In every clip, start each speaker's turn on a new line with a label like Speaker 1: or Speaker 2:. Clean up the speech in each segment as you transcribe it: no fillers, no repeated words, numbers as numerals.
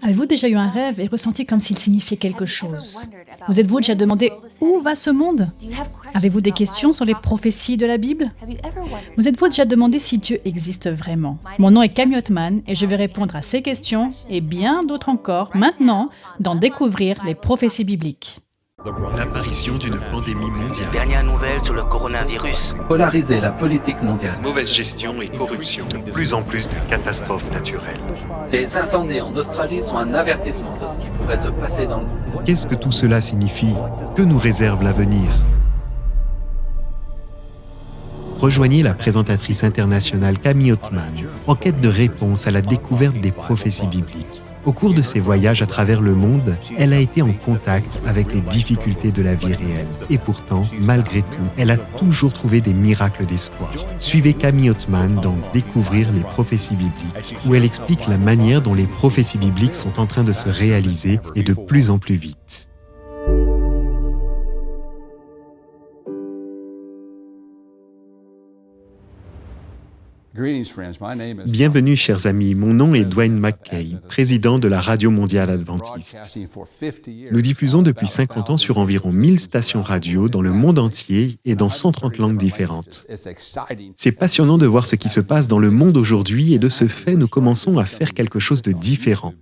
Speaker 1: Avez-vous déjà eu un rêve et ressenti comme s'il signifiait quelque chose? Vous êtes-vous déjà demandé où va ce monde? Avez-vous des questions sur les prophéties de la Bible? Vous êtes-vous déjà demandé si Dieu existe vraiment? Mon nom est Camille Ottman et je vais répondre à ces questions et bien d'autres encore maintenant dans Découvrir les prophéties bibliques.
Speaker 2: L'apparition d'une pandémie mondiale.
Speaker 3: Dernière nouvelle sur le coronavirus.
Speaker 4: Polariser la politique mondiale.
Speaker 2: Mauvaise gestion et corruption. De plus en plus de catastrophes naturelles.
Speaker 4: Les incendies en Australie sont un avertissement de ce qui pourrait se passer dans le monde.
Speaker 2: Qu'est-ce que tout cela signifie? Que nous réserve l'avenir? Rejoignez la présentatrice internationale Camille Ottman en quête de réponses à la découverte des prophéties bibliques. Au cours de ses voyages à travers le monde, elle a été en contact avec les difficultés de la vie réelle. Et pourtant, malgré tout, elle a toujours trouvé des miracles d'espoir. Suivez Camille Ottman dans Découvrir les prophéties bibliques, où elle explique la manière dont les prophéties bibliques sont en train de se réaliser et de plus en plus vite. Bienvenue, chers amis. Mon nom est Dwayne McKay, président de la Radio mondiale adventiste. Nous diffusons depuis 50 ans sur environ 1000 stations radio dans le monde entier et dans 130 langues différentes. C'est passionnant de voir ce qui se passe dans le monde aujourd'hui et de ce fait, nous commençons à faire quelque chose de différent.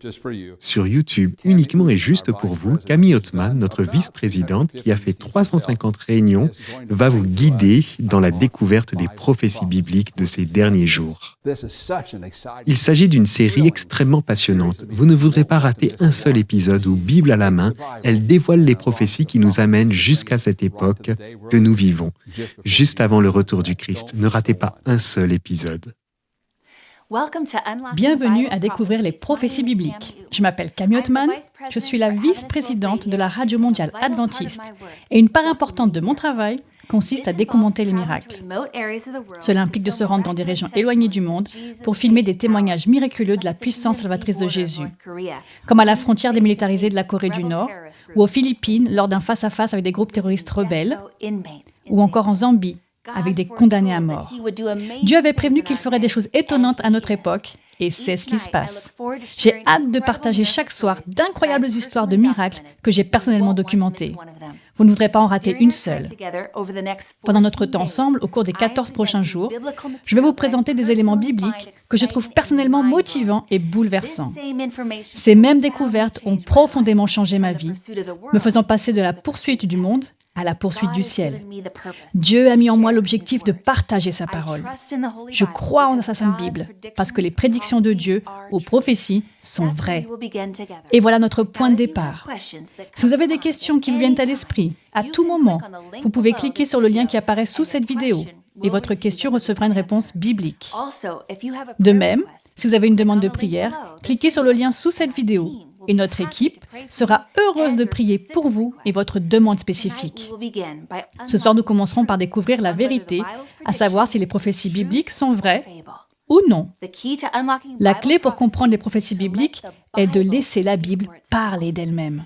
Speaker 2: Sur YouTube, uniquement et juste pour vous, Camille Ottman, notre vice-présidente qui a fait 350 réunions, va vous guider dans la découverte des prophéties bibliques de ces derniers jours. Il s'agit d'une série extrêmement passionnante. Vous ne voudrez pas rater un seul épisode où, Bible à la main, elle dévoile les prophéties qui nous amènent jusqu'à cette époque que nous vivons, juste avant le retour du Christ. Ne ratez pas un seul épisode.
Speaker 1: Bienvenue à Découvrir les prophéties bibliques. Je m'appelle Camille Ottman, je suis la vice-présidente de la Radio mondiale adventiste et une part importante de mon travail consiste à documenter les miracles. Cela implique de se rendre dans des régions éloignées du monde pour filmer des témoignages miraculeux de la puissance salvatrice de Jésus, comme à la frontière démilitarisée de la Corée du Nord, ou aux Philippines lors d'un face-à-face avec des groupes terroristes rebelles, ou encore en Zambie, avec des condamnés à mort. Dieu avait prévenu qu'il ferait des choses étonnantes à notre époque, et c'est ce qui se passe. J'ai hâte de partager chaque soir d'incroyables histoires de miracles que j'ai personnellement documentées. Vous ne voudrez pas en rater une seule. Pendant notre temps ensemble, au cours des 14 prochains jours, je vais vous présenter des éléments bibliques que je trouve personnellement motivants et bouleversants. Ces mêmes découvertes ont profondément changé ma vie, me faisant passer de la poursuite du monde à la poursuite du ciel. Dieu a mis en moi l'objectif de partager sa parole. Je crois en sa Sainte Bible, parce que les prédictions de Dieu aux prophéties sont vraies. Et voilà notre point de départ. Si vous avez des questions qui vous viennent à l'esprit, à tout moment, vous pouvez cliquer sur le lien qui apparaît sous cette vidéo et votre question recevra une réponse biblique. De même, si vous avez une demande de prière, cliquez sur le lien sous cette vidéo et notre équipe sera heureuse de prier pour vous et votre demande spécifique. Ce soir, nous commencerons par découvrir la vérité, à savoir si les prophéties bibliques sont vraies ou non. La clé pour comprendre les prophéties bibliques est de laisser la Bible parler d'elle-même.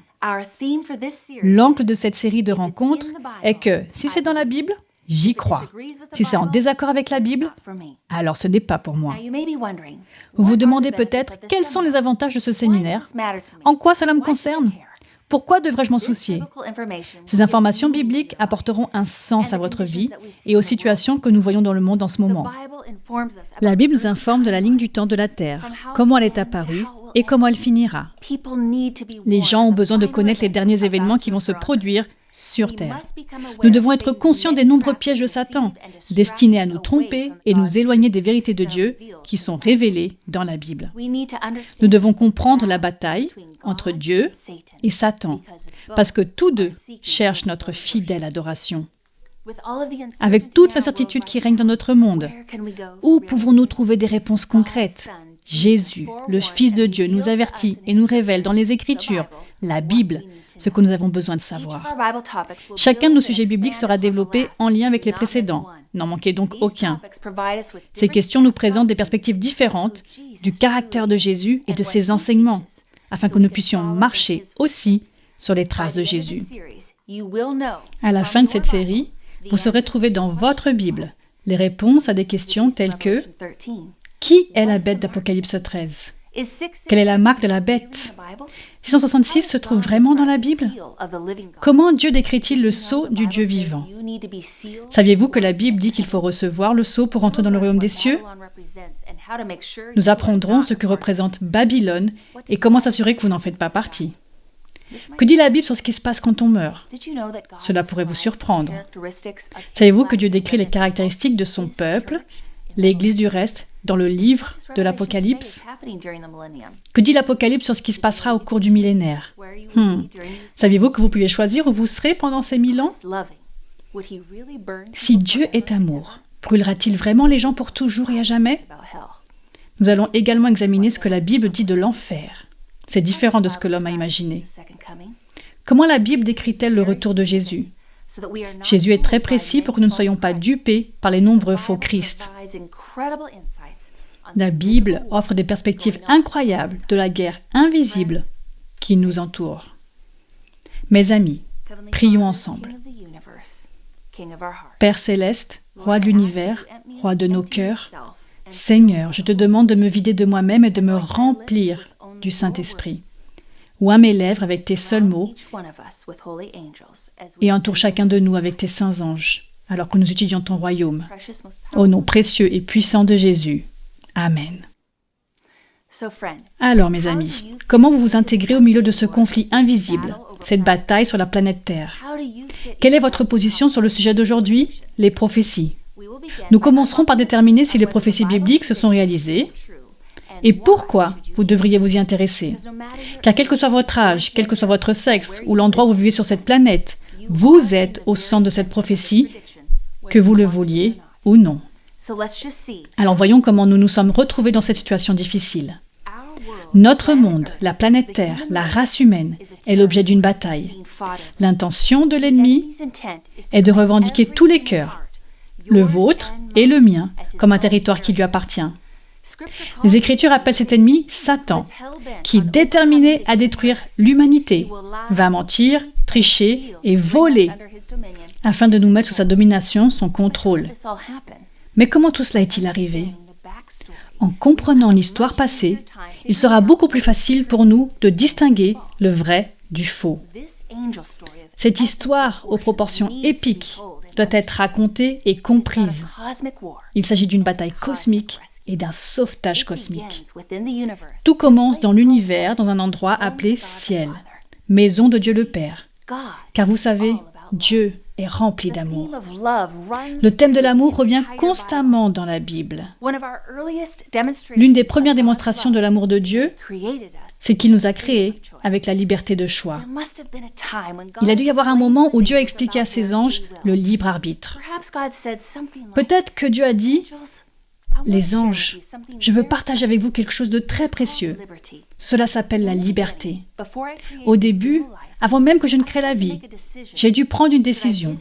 Speaker 1: L'angle de cette série de rencontres est que si c'est dans la Bible, j'y crois. Si c'est en désaccord avec la Bible, alors ce n'est pas pour moi. Vous vous demandez peut-être quels sont les avantages de ce séminaire? En quoi cela me concerne? Pourquoi devrais-je m'en soucier? Ces informations bibliques apporteront un sens à votre vie et aux situations que nous voyons dans le monde en ce moment. La Bible nous informe de la ligne du temps de la Terre, comment elle est apparue et comment elle finira. Les gens ont besoin de connaître les derniers événements qui vont se produire sur Terre. Nous devons être conscients des nombreux pièges de Satan, destinés à nous tromper et nous éloigner des vérités de Dieu qui sont révélées dans la Bible. Nous devons comprendre la bataille entre Dieu et Satan, parce que tous deux cherchent notre fidèle adoration. Avec toute l'incertitude qui règne dans notre monde, où pouvons-nous trouver des réponses concrètes? Jésus, le Fils de Dieu, nous avertit et nous révèle dans les Écritures, la Bible, ce que nous avons besoin de savoir. Chacun de nos sujets bibliques sera développé en lien avec les précédents. N'en manquez donc aucun. Ces questions nous présentent des perspectives différentes du caractère de Jésus et de ses enseignements, afin que nous puissions marcher aussi sur les traces de Jésus. À la fin de cette série, vous saurez trouver dans votre Bible les réponses à des questions telles que « Qui est la bête d'Apocalypse 13 ?» Quelle est la marque de la bête? 666 se trouve vraiment dans la Bible? Comment Dieu décrit-il le sceau du Dieu vivant? Saviez-vous que la Bible dit qu'il faut recevoir le sceau pour entrer dans le royaume des cieux? Nous apprendrons ce que représente Babylone et comment s'assurer que vous n'en faites pas partie. Que dit la Bible sur ce qui se passe quand on meurt? Cela pourrait vous surprendre. Savez-vous que Dieu décrit les caractéristiques de son peuple, l'Église du reste, dans le livre de l'Apocalypse? Que dit l'Apocalypse sur ce qui se passera au cours du millénaire? Saviez-vous que vous pouvez choisir où vous serez pendant ces 1000 ans? Si Dieu est amour, brûlera-t-il vraiment les gens pour toujours et à jamais? Nous allons également examiner ce que la Bible dit de l'enfer. C'est différent de ce que l'homme a imaginé. Comment la Bible décrit-elle le retour de Jésus? Jésus est très précis pour que nous ne soyons pas dupés par les nombreux faux Christ. La Bible offre des perspectives incroyables de la guerre invisible qui nous entoure. Mes amis, prions ensemble. Père céleste, roi de l'univers, roi de nos cœurs, Seigneur, je te demande de me vider de moi-même et de me remplir du Saint-Esprit. Oins mes lèvres avec tes seuls mots et entoure chacun de nous avec tes saints anges, alors que nous étudions ton royaume. Au nom précieux et puissant de Jésus. Amen. Alors, mes amis, comment vous vous intégrez au milieu de ce conflit invisible, cette bataille sur la planète Terre? Quelle est votre position sur le sujet d'aujourd'hui, les prophéties? Nous commencerons par déterminer si les prophéties bibliques se sont réalisées et pourquoi vous devriez vous y intéresser. Car quel que soit votre âge, quel que soit votre sexe ou l'endroit où vous vivez sur cette planète, vous êtes au centre de cette prophétie, que vous le vouliez ou non. Alors voyons comment nous nous sommes retrouvés dans cette situation difficile. Notre monde, la planète Terre, la race humaine, est l'objet d'une bataille. L'intention de l'ennemi est de revendiquer tous les cœurs, le vôtre et le mien, comme un territoire qui lui appartient. Les Écritures appellent cet ennemi Satan, qui est déterminé à détruire l'humanité, va mentir, tricher et voler, afin de nous mettre sous sa domination, son contrôle. Mais comment tout cela est-il arrivé? En comprenant l'histoire passée, il sera beaucoup plus facile pour nous de distinguer le vrai du faux. Cette histoire, aux proportions épiques, doit être racontée et comprise. Il s'agit d'une bataille cosmique et d'un sauvetage cosmique. Tout commence dans l'univers, dans un endroit appelé ciel, maison de Dieu le Père. Car vous savez, Dieu est rempli d'amour. Le thème de l'amour revient constamment dans la Bible. L'une des premières démonstrations de l'amour de Dieu, c'est qu'il nous a créés avec la liberté de choix. Il a dû y avoir un moment où Dieu a expliqué à ses anges le libre arbitre. Peut-être que Dieu a dit: les anges, je veux partager avec vous quelque chose de très précieux. Cela s'appelle la liberté. Au début, avant même que je ne crée la vie, j'ai dû prendre une décision.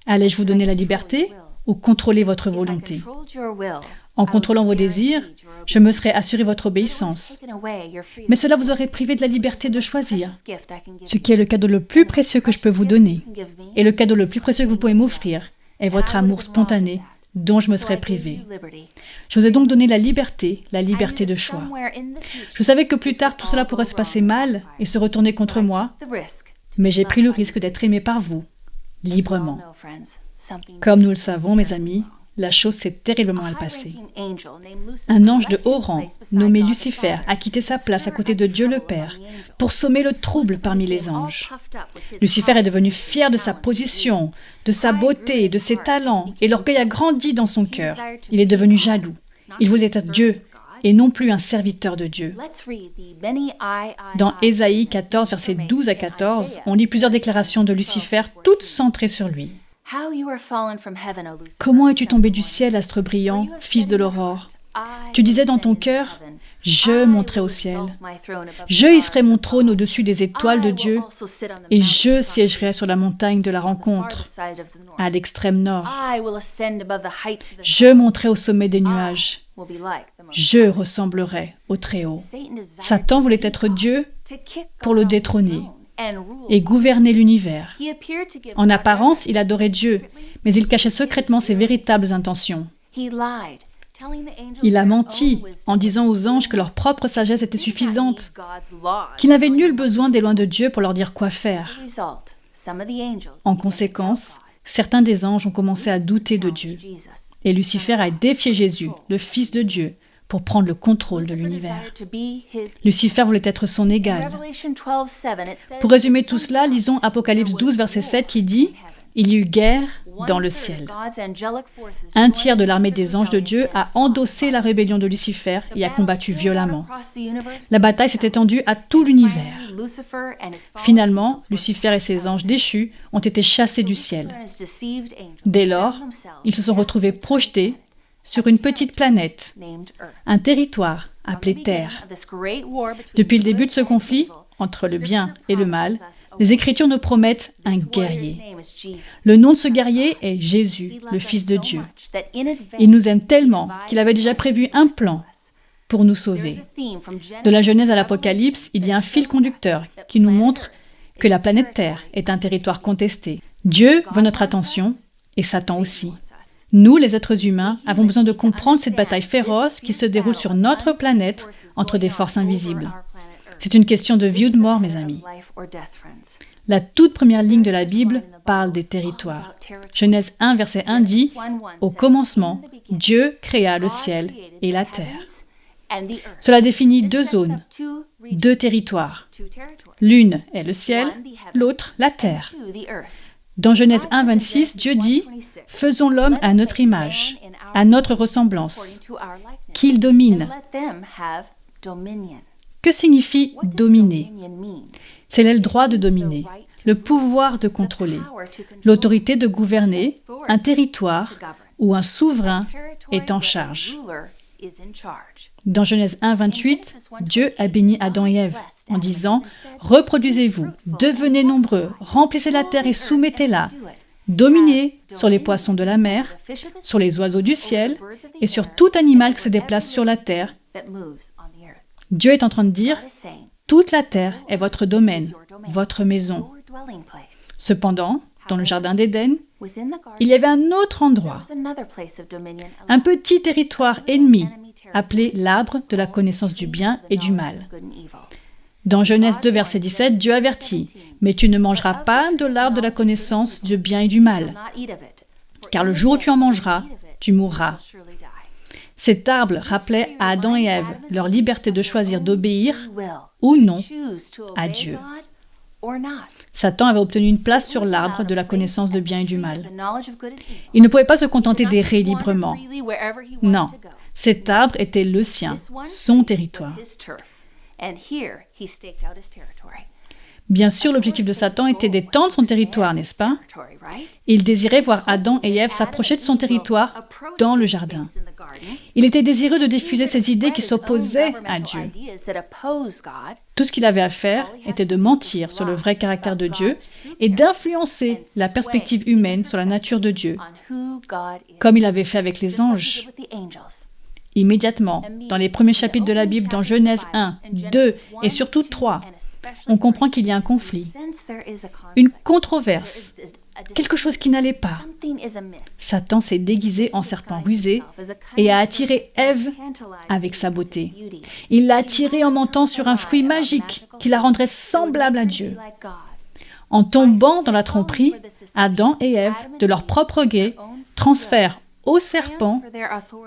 Speaker 1: Allais-je vous donner la liberté ou contrôler votre volonté? En contrôlant vos désirs, je me serais assuré votre obéissance. Mais cela vous aurait privé de la liberté de choisir, ce qui est le cadeau le plus précieux que je peux vous donner. Et le cadeau le plus précieux que vous pouvez m'offrir est votre amour spontané, dont je me serais privé. Je vous ai donc donné la liberté de choix. Je savais que plus tard, tout cela pourrait se passer mal et se retourner contre moi, mais j'ai pris le risque d'être aimé par vous, librement. Comme nous le savons, mes amis, la chose s'est terriblement mal passée. Un ange de haut rang, nommé Lucifer, a quitté sa place à côté de Dieu le Père pour semer le trouble parmi les anges. Lucifer est devenu fier de sa position, de sa beauté, de ses talents, et l'orgueil a grandi dans son cœur. Il est devenu jaloux. Il voulait être Dieu et non plus un serviteur de Dieu. Dans Ésaïe 14, versets 12 à 14, on lit plusieurs déclarations de Lucifer, toutes centrées sur lui. Comment es-tu tombé du ciel, astre brillant, fils de l'aurore? Tu disais dans ton cœur: je monterai au ciel. Je hisserai mon trône au-dessus des étoiles de Dieu et je siégerai sur la montagne de la rencontre, à l'extrême nord. Je monterai au sommet des nuages. Je ressemblerai au Très-Haut. Satan voulait être Dieu pour le détrôner et gouverner l'univers. En apparence, il adorait Dieu, mais il cachait secrètement ses véritables intentions. Il a menti en disant aux anges que leur propre sagesse était suffisante, qu'ils n'avaient nul besoin des lois de Dieu pour leur dire quoi faire. En conséquence, certains des anges ont commencé à douter de Dieu. Et Lucifer a défié Jésus, le Fils de Dieu, pour prendre le contrôle de l'univers. Lucifer voulait être son égal. Pour résumer tout cela, lisons Apocalypse 12, verset 7 qui dit « Il y eut guerre dans le ciel. Un tiers de l'armée des anges de Dieu a endossé la rébellion de Lucifer et a combattu violemment. La bataille s'est étendue à tout l'univers. Finalement, Lucifer et ses anges déchus ont été chassés du ciel. Dès lors, ils se sont retrouvés projetés sur une petite planète, un territoire appelé Terre. Depuis le début de ce conflit, entre le bien et le mal, les Écritures nous promettent un guerrier. Le nom de ce guerrier est Jésus, le Fils de Dieu. Il nous aime tellement qu'il avait déjà prévu un plan pour nous sauver. De la Genèse à l'Apocalypse, il y a un fil conducteur qui nous montre que la planète Terre est un territoire contesté. Dieu veut notre attention et Satan aussi. Nous, les êtres humains, avons besoin de comprendre cette bataille féroce qui se déroule sur notre planète entre des forces invisibles. C'est une question de vie ou de mort, mes amis. La toute première ligne de la Bible parle des territoires. Genèse 1, verset 1 dit « Au commencement, Dieu créa le ciel et la terre ». Cela définit deux zones, deux territoires. L'une est le ciel, l'autre la terre. Dans Genèse 1, 26, Dieu dit « Faisons l'homme à notre image, à notre ressemblance, qu'il domine ». Que signifie dominer? C'est le droit de dominer, le pouvoir de contrôler, l'autorité de gouverner, un territoire où un souverain est en charge. Dans Genèse 1, 28, Dieu a béni Adam et Ève en disant « Reproduisez-vous, devenez nombreux, remplissez la terre et soumettez-la, dominez sur les poissons de la mer, sur les oiseaux du ciel et sur tout animal qui se déplace sur la terre. » Dieu est en train de dire « Toute la terre est votre domaine, votre maison. » Cependant, dans le jardin d'Éden, il y avait un autre endroit, un petit territoire ennemi, appelé l'arbre de la connaissance du bien et du mal. Dans Genèse 2, verset 17, Dieu avertit « Mais tu ne mangeras pas de l'arbre de la connaissance du bien et du mal, car le jour où tu en mangeras, tu mourras. » Cet arbre rappelait à Adam et Ève leur liberté de choisir d'obéir ou non à Dieu. Satan avait obtenu une place sur l'arbre de la connaissance de bien et du mal. Il ne pouvait pas se contenter d'errer librement. Non, cet arbre était le sien, son territoire. Bien sûr, l'objectif de Satan était d'étendre son territoire, n'est-ce pas? Il désirait voir Adam et Ève s'approcher de son territoire dans le jardin. Il était désireux de diffuser ses idées qui s'opposaient à Dieu. Tout ce qu'il avait à faire était de mentir sur le vrai caractère de Dieu et d'influencer la perspective humaine sur la nature de Dieu, comme il avait fait avec les anges. Immédiatement, dans les premiers chapitres de la Bible, dans Genèse 1, 2 et surtout 3, on comprend qu'il y a un conflit, une controverse, quelque chose qui n'allait pas. Satan s'est déguisé en serpent rusé et a attiré Ève avec sa beauté. Il l'a attirée en mentant sur un fruit magique qui la rendrait semblable à Dieu. En tombant dans la tromperie, Adam et Ève, de leur propre gré, transfèrent au serpent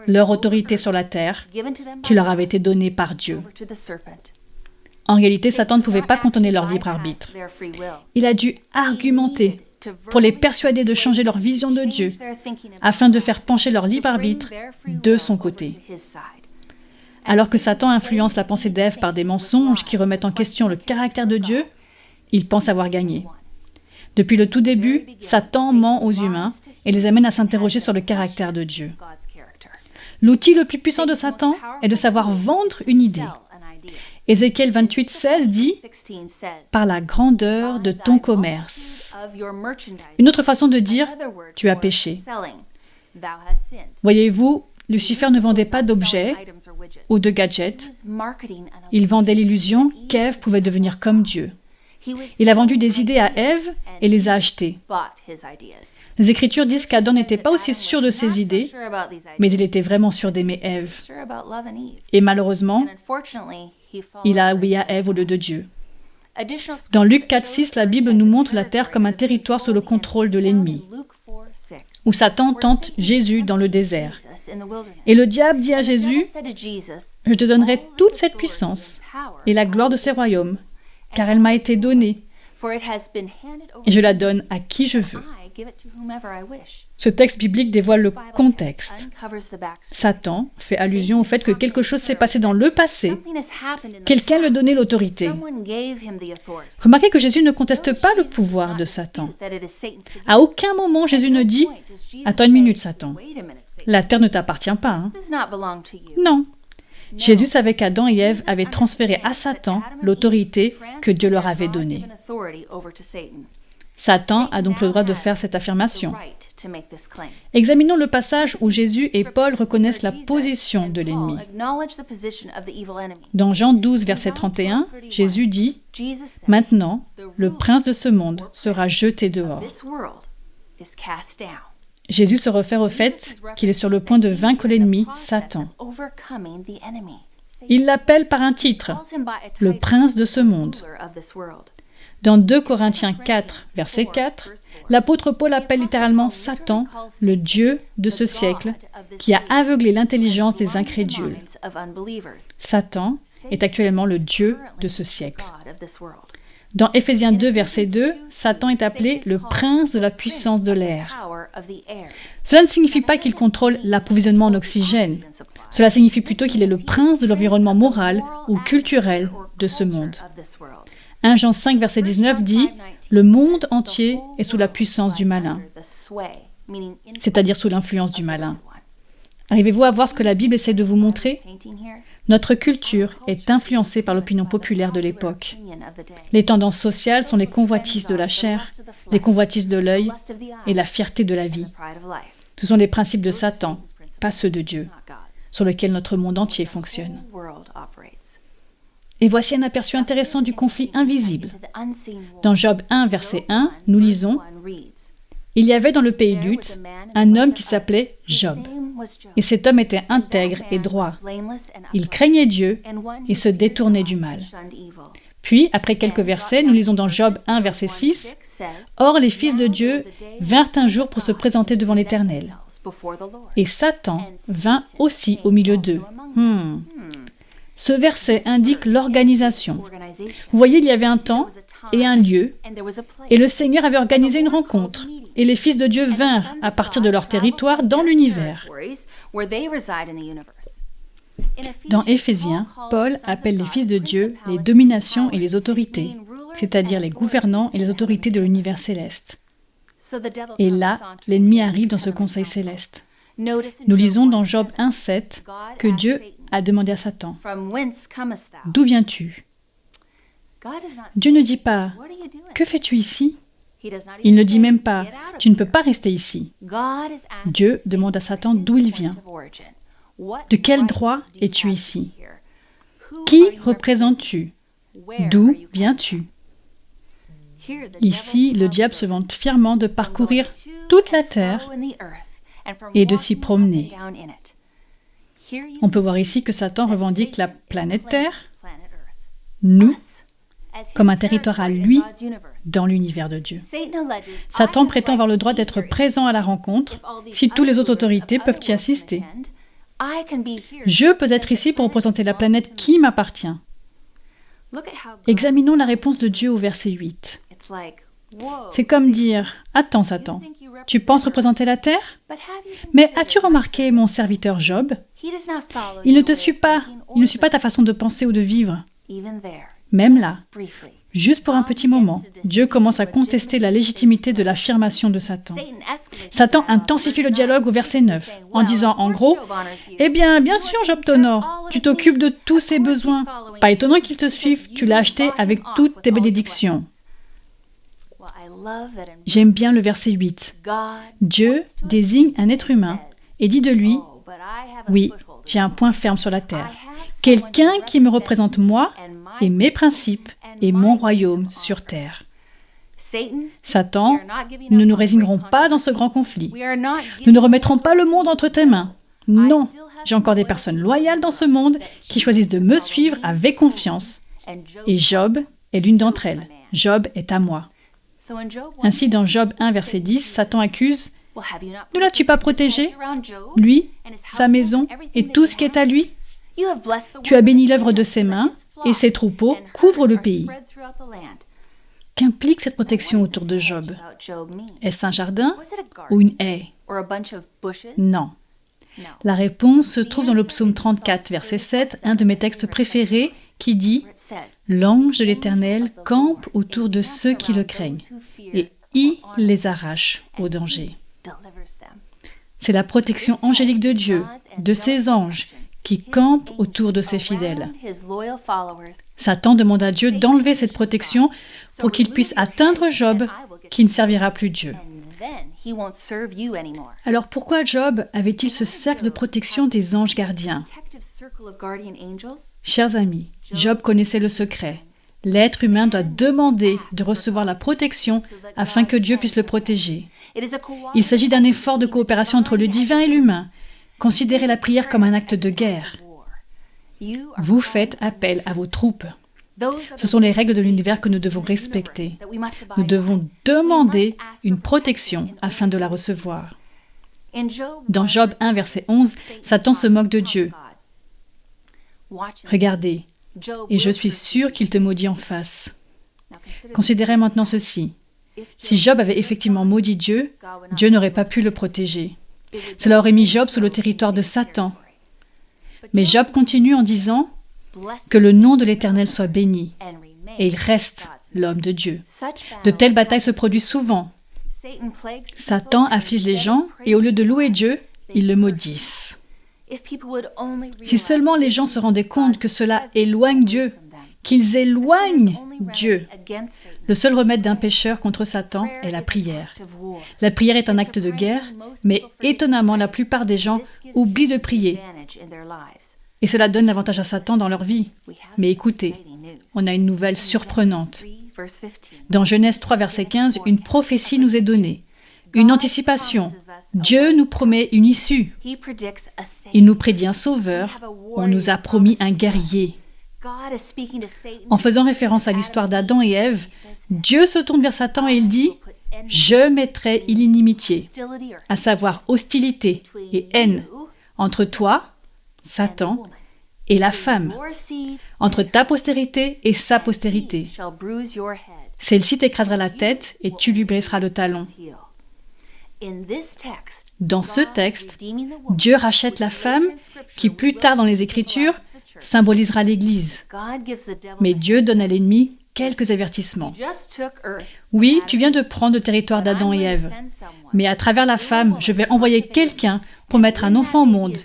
Speaker 1: leur autorité sur la terre qui leur avait été donnée par Dieu. En réalité, Satan ne pouvait pas contenir leur libre arbitre. Il a dû argumenter pour les persuader de changer leur vision de Dieu, afin de faire pencher leur libre arbitre de son côté. Alors que Satan influence la pensée d'Ève par des mensonges qui remettent en question le caractère de Dieu, il pense avoir gagné. Depuis le tout début, Satan ment aux humains et les amène à s'interroger sur le caractère de Dieu. L'outil le plus puissant de Satan est de savoir vendre une idée. Ézéchiel 28, 16 dit « Par la grandeur de ton commerce ». Une autre façon de dire « Tu as péché ». Voyez-vous, Lucifer ne vendait pas d'objets ou de gadgets. Il vendait l'illusion qu'Ève pouvait devenir comme Dieu. Il a vendu des idées à Ève et les a achetées. Les Écritures disent qu'Adam n'était pas aussi sûr de ses idées, mais il était vraiment sûr d'aimer Ève. Et malheureusement, il a obéi à Ève au lieu de Dieu. Dans Luc 4,6, la Bible nous montre la terre comme un territoire sous le contrôle de l'ennemi, où Satan tente Jésus dans le désert. Et le diable dit à Jésus, « Je te donnerai toute cette puissance et la gloire de ces royaumes, car elle m'a été donnée, et je la donne à qui je veux. » Ce texte biblique dévoile le contexte. Satan fait allusion au fait que quelque chose s'est passé dans le passé. Quelqu'un lui a donné l'autorité. Remarquez que Jésus ne conteste pas le pouvoir de Satan. À aucun moment Jésus ne dit « Attends une minute, Satan. La terre ne t'appartient pas. Hein. » Non. Jésus savait qu'Adam et Ève avaient transféré à Satan l'autorité que Dieu leur avait donnée. Satan a donc le droit de faire cette affirmation. Examinons le passage où Jésus et Paul reconnaissent la position de l'ennemi. Dans Jean 12, verset 31, Jésus dit « Maintenant, le prince de ce monde sera jeté dehors. » Jésus se réfère au fait qu'il est sur le point de vaincre l'ennemi, Satan. Il l'appelle par un titre, le prince de ce monde. Dans 2 Corinthiens 4, verset 4, l'apôtre Paul appelle littéralement Satan le Dieu de ce siècle qui a aveuglé l'intelligence des incrédules. Satan est actuellement le Dieu de ce siècle. Dans Éphésiens 2, verset 2, Satan est appelé le prince de la puissance de l'air. Cela ne signifie pas qu'il contrôle l'approvisionnement en oxygène. Cela signifie plutôt qu'il est le prince de l'environnement moral ou culturel de ce monde. 1 Jean 5, verset 19 dit « Le monde entier est sous la puissance du malin », c'est-à-dire sous l'influence du malin. Arrivez-vous à voir ce que la Bible essaie de vous montrer ? Notre culture est influencée par l'opinion populaire de l'époque. Les tendances sociales sont les convoitises de la chair, les convoitises de l'œil et la fierté de la vie. Ce sont les principes de Satan, pas ceux de Dieu, sur lesquels notre monde entier fonctionne. Et voici un aperçu intéressant du conflit invisible. Dans Job 1, verset 1, nous lisons « Il y avait dans le pays d'Uth un homme qui s'appelait Job. Et cet homme était intègre et droit. Il craignait Dieu et se détournait du mal. » Puis, après quelques versets, nous lisons dans Job 1, verset 6, « Or, les fils de Dieu vinrent un jour pour se présenter devant l'Éternel. Et Satan vint aussi au milieu d'eux. » Ce verset indique l'organisation. Vous voyez, il y avait un temps et un lieu, et le Seigneur avait organisé une rencontre, et les fils de Dieu vinrent à partir de leur territoire dans l'univers. Dans Éphésiens, Paul appelle les fils de Dieu les dominations et les autorités, c'est-à-dire les gouvernants et les autorités de l'univers céleste. Et là, l'ennemi arrive dans ce conseil céleste. Nous lisons dans Job 1,7 que Dieu a demandé à Satan « D'où viens-tu » Dieu ne dit pas « Que fais-tu ici » Il ne dit même pas « Tu ne peux pas rester ici ». Dieu demande à Satan d'où il vient. De quel droit es-tu ici? Qui représentes-tu? D'où viens-tu? Ici, le diable se vante fièrement de parcourir toute la terre et de s'y promener. On peut voir ici que Satan revendique la planète Terre, nous, comme un territoire à lui dans l'univers de Dieu. Satan prétend avoir le droit d'être présent à la rencontre si toutes les autres autorités peuvent y assister. Je peux être ici pour représenter la planète qui m'appartient. Examinons la réponse de Dieu au verset 8. C'est comme dire « Attends, Satan, tu penses représenter la terre? Mais as-tu remarqué mon serviteur Job? Il ne suit pas ta façon de penser ou de vivre. » Même là, juste pour un petit moment, Dieu commence à contester la légitimité de l'affirmation de Satan. Satan intensifie le dialogue au verset 9, en disant en gros « Eh bien, bien sûr, Job t'honore, tu t'occupes de tous ses besoins. Pas étonnant qu'il te suive, tu l'as acheté avec toutes tes bénédictions. » J'aime bien le verset 8. Dieu désigne un être humain et dit de lui « Oui, j'ai un point ferme sur la terre. Quelqu'un qui me représente moi et mes principes et mon royaume sur terre. Satan, nous ne nous résignerons pas dans ce grand conflit. Nous ne remettrons pas le monde entre tes mains. Non, j'ai encore des personnes loyales dans ce monde qui choisissent de me suivre avec confiance. Et Job est l'une d'entre elles. Job est à moi. Ainsi, dans Job 1, verset 10, Satan accuse « Ne l'as-tu pas protégé, lui, sa maison et tout ce qui est à lui ? Tu as béni l'œuvre de ses mains et ses troupeaux couvrent le pays. » Qu'implique cette protection autour de Job ? Est-ce un jardin ou une haie ? Non. La réponse se trouve dans le psaume 34, verset 7, un de mes textes préférés, qui dit « L'ange de l'Éternel campe autour de ceux qui le craignent, et il les arrache au danger. » C'est la protection angélique de Dieu, de ses anges, qui campent autour de ses fidèles. Satan demande à Dieu d'enlever cette protection pour qu'il puisse atteindre Job, qui ne servira plus Dieu. Alors pourquoi Job avait-il ce cercle de protection des anges gardiens ? Chers amis, Job connaissait le secret. L'être humain doit demander de recevoir la protection afin que Dieu puisse le protéger. Il s'agit d'un effort de coopération entre le divin et l'humain. Considérez la prière comme un acte de guerre. Vous faites appel à vos troupes. Ce sont les règles de l'univers que nous devons respecter. Nous devons demander une protection afin de la recevoir. Dans Job 1, verset 11, Satan se moque de Dieu. Regardez, et je suis sûr qu'il te maudit en face. Considérez maintenant ceci. Si Job avait effectivement maudit Dieu, Dieu n'aurait pas pu le protéger. Cela aurait mis Job sous le territoire de Satan. Mais Job continue en disant « Que le nom de l'Éternel soit béni » et il reste l'homme de Dieu. De telles batailles se produisent souvent. Satan afflige les gens et au lieu de louer Dieu, ils le maudissent. Si seulement les gens se rendaient compte que cela éloigne Dieu, qu'ils éloignent Dieu. Le seul remède d'un pécheur contre Satan est la prière. La prière est un acte de guerre, mais étonnamment, la plupart des gens oublient de prier. Et cela donne l'avantage à Satan dans leur vie. Mais écoutez, on a une nouvelle surprenante. Dans Genèse 3, verset 15, une prophétie nous est donnée. Une anticipation. Dieu nous promet une issue. Il nous prédit un sauveur. On nous a promis un guerrier. En faisant référence à l'histoire d'Adam et Ève, Dieu se tourne vers Satan et il dit « Je mettrai l'inimitié, à savoir hostilité et haine, entre toi, Satan, et la femme, entre ta postérité et sa postérité. Celle-ci t'écrasera la tête et tu lui blesseras le talon. » Dans ce texte, Dieu rachète la femme qui, plus tard dans les Écritures, symbolisera l'Église. Mais Dieu donne à l'ennemi quelques avertissements. Oui, tu viens de prendre le territoire d'Adam et Ève, mais à travers la femme, je vais envoyer quelqu'un pour mettre un enfant au monde.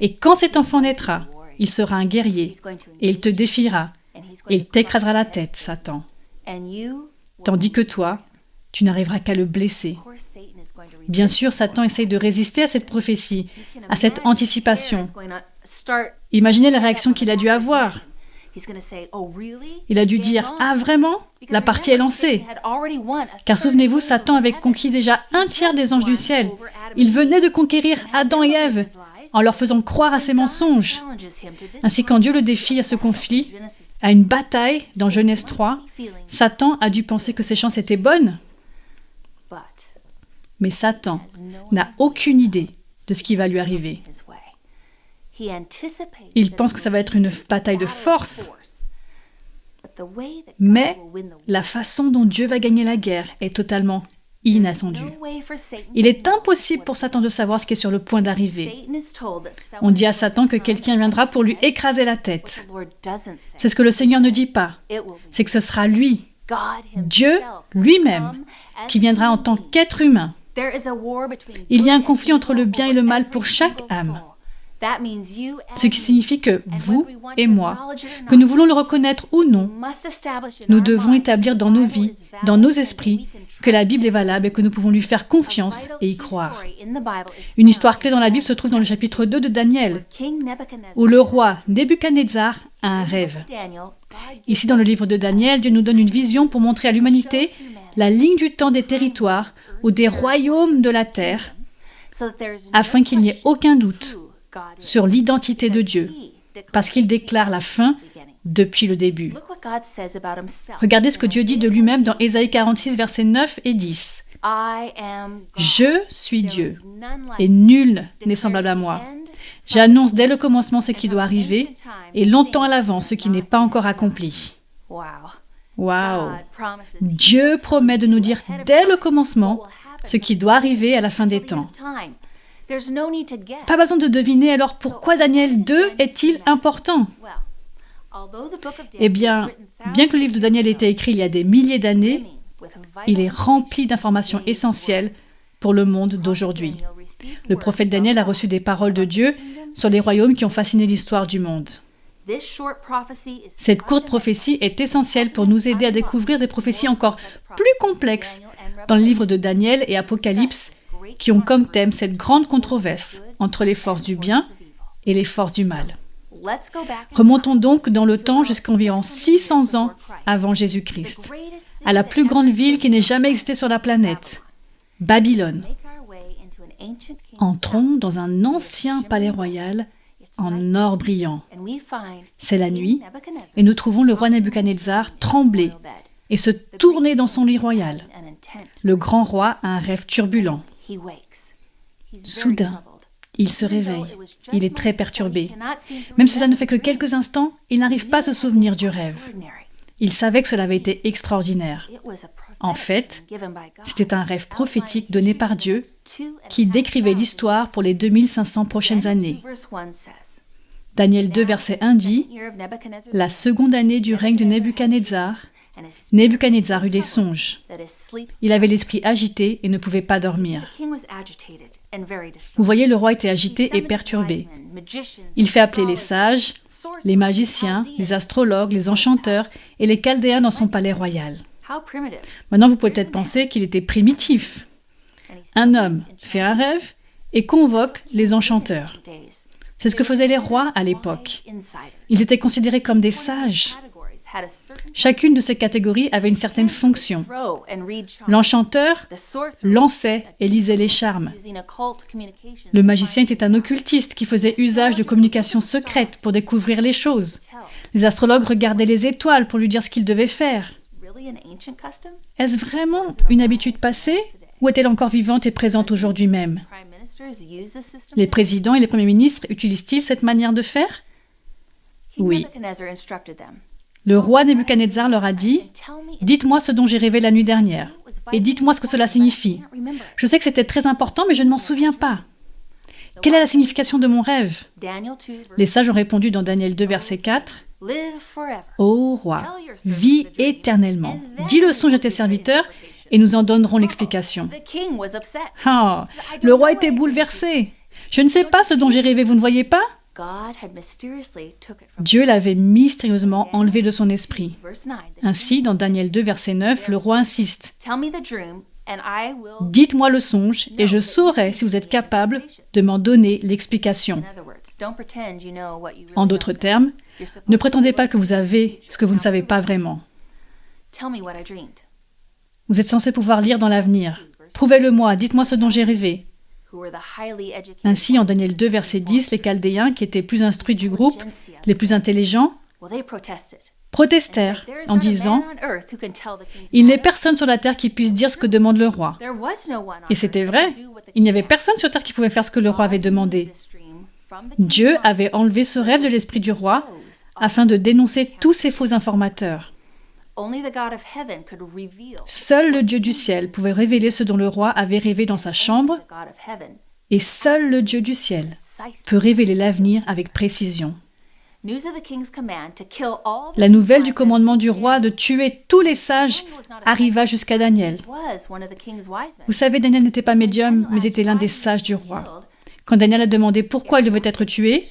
Speaker 1: Et quand cet enfant naîtra, il sera un guerrier, et il te défiera, et il t'écrasera la tête, Satan. Tandis que toi, tu n'arriveras qu'à le blesser. Bien sûr, Satan essaye de résister à cette prophétie, à cette anticipation. Imaginez la réaction qu'il a dû avoir. Il a dû dire « Ah, vraiment ? La partie est lancée. » Car souvenez-vous, Satan avait conquis déjà un tiers des anges du ciel. Il venait de conquérir Adam et Ève en leur faisant croire à ses mensonges. Ainsi, quand Dieu le défie à ce conflit, à une bataille dans Genèse 3, Satan a dû penser que ses chances étaient bonnes. Mais Satan n'a aucune idée de ce qui va lui arriver. Il pense que ça va être une bataille de force. Mais la façon dont Dieu va gagner la guerre est totalement inattendue. Il est impossible pour Satan de savoir ce qui est sur le point d'arriver. On dit à Satan que quelqu'un viendra pour lui écraser la tête. C'est ce que le Seigneur ne dit pas. C'est que ce sera lui, Dieu lui-même, qui viendra en tant qu'être humain. Il y a un conflit entre le bien et le mal pour chaque âme. Ce qui signifie que vous et moi, que nous voulons le reconnaître ou non, nous devons établir dans nos vies, dans nos esprits, que la Bible est valable et que nous pouvons lui faire confiance et y croire. Une histoire clé dans la Bible se trouve dans le chapitre 2 de Daniel, où le roi Nebuchadnezzar a un rêve. Ici, dans le livre de Daniel, Dieu nous donne une vision pour montrer à l'humanité la ligne du temps des territoires ou des royaumes de la terre, afin qu'il n'y ait aucun doute sur l'identité de Dieu, parce qu'il déclare la fin depuis le début. Regardez ce que Dieu dit de lui-même dans Ésaïe 46, versets 9 et 10. « Je suis Dieu, et nul n'est semblable à moi. J'annonce dès le commencement ce qui doit arriver, et longtemps à l'avance ce qui n'est pas encore accompli. » Wow! Dieu promet de nous dire dès le commencement ce qui doit arriver à la fin des temps. Pas besoin de deviner alors pourquoi Daniel 2 est-il important? Eh bien que le livre de Daniel ait été écrit il y a des milliers d'années, il est rempli d'informations essentielles pour le monde d'aujourd'hui. Le prophète Daniel a reçu des paroles de Dieu sur les royaumes qui ont fasciné l'histoire du monde. Cette courte prophétie est essentielle pour nous aider à découvrir des prophéties encore plus complexes dans le livre de Daniel et Apocalypse, qui ont comme thème cette grande controverse entre les forces du bien et les forces du mal. Remontons donc dans le temps jusqu'à environ 600 ans avant Jésus-Christ, à la plus grande ville qui n'ait jamais existé sur la planète, Babylone. Entrons dans un ancien palais royal en or brillant. C'est la nuit, et nous trouvons le roi Nebuchadnezzar trembler et se tourner dans son lit royal. Le grand roi a un rêve turbulent. Soudain, il se réveille. Il est très perturbé. Même si cela ne fait que quelques instants, il n'arrive pas à se souvenir du rêve. Il savait que cela avait été extraordinaire. En fait, c'était un rêve prophétique donné par Dieu qui décrivait l'histoire pour les 2500 prochaines années. Daniel 2, verset 1 dit « La seconde année du règne de Nebuchadnezzar, Nebuchadnezzar eut des songes. Il avait l'esprit agité et ne pouvait pas dormir. » Vous voyez, le roi était agité et perturbé. Il fait appeler les sages, les magiciens, les astrologues, les enchanteurs et les chaldéens dans son palais royal. Maintenant, vous pouvez peut-être penser qu'il était primitif. Un homme fait un rêve et convoque les enchanteurs. C'est ce que faisaient les rois à l'époque. Ils étaient considérés comme des sages. Chacune de ces catégories avait une certaine fonction. L'enchanteur lançait et lisait les charmes. Le magicien était un occultiste qui faisait usage de communications secrètes pour découvrir les choses. Les astrologues regardaient les étoiles pour lui dire ce qu'il devait faire. Est-ce vraiment une habitude passée ou est-elle encore vivante et présente aujourd'hui même? Les présidents et les premiers ministres utilisent-ils cette manière de faire? Oui. Le roi Nebuchadnezzar leur a dit « Dites-moi ce dont j'ai rêvé la nuit dernière, et dites-moi ce que cela signifie. Je sais que c'était très important, mais je ne m'en souviens pas. Quelle est la signification de mon rêve ?» Les sages ont répondu dans Daniel 2, verset 4 « Ô roi, vis éternellement. Dis le songe à tes serviteurs, et nous en donnerons l'explication. » Ah, le roi était bouleversé. « Je ne sais pas ce dont j'ai rêvé, vous ne voyez pas ?» Dieu l'avait mystérieusement enlevé de son esprit. Ainsi, dans Daniel 2, verset 9, le roi insiste. « Dites-moi le songe, et je saurai si vous êtes capable de m'en donner l'explication. » En d'autres termes, ne prétendez pas que vous avez ce que vous ne savez pas vraiment. Vous êtes censé pouvoir lire dans l'avenir. Prouvez-le-moi, dites-moi ce dont j'ai rêvé. Ainsi, en Daniel 2, verset 10, les Chaldéens, qui étaient plus instruits du groupe, les plus intelligents, protestèrent en disant « Il n'est personne sur la terre qui puisse dire ce que demande le roi. » Et c'était vrai, il n'y avait personne sur terre qui pouvait faire ce que le roi avait demandé. Dieu avait enlevé ce rêve de l'esprit du roi afin de dénoncer tous ces faux informateurs. Seul le Dieu du ciel pouvait révéler ce dont le roi avait rêvé dans sa chambre, et seul le Dieu du ciel peut révéler l'avenir avec précision. La nouvelle du commandement du roi de tuer tous les sages arriva jusqu'à Daniel. Vous savez, Daniel n'était pas médium, mais était l'un des sages du roi. Quand Daniel a demandé pourquoi il devait être tué,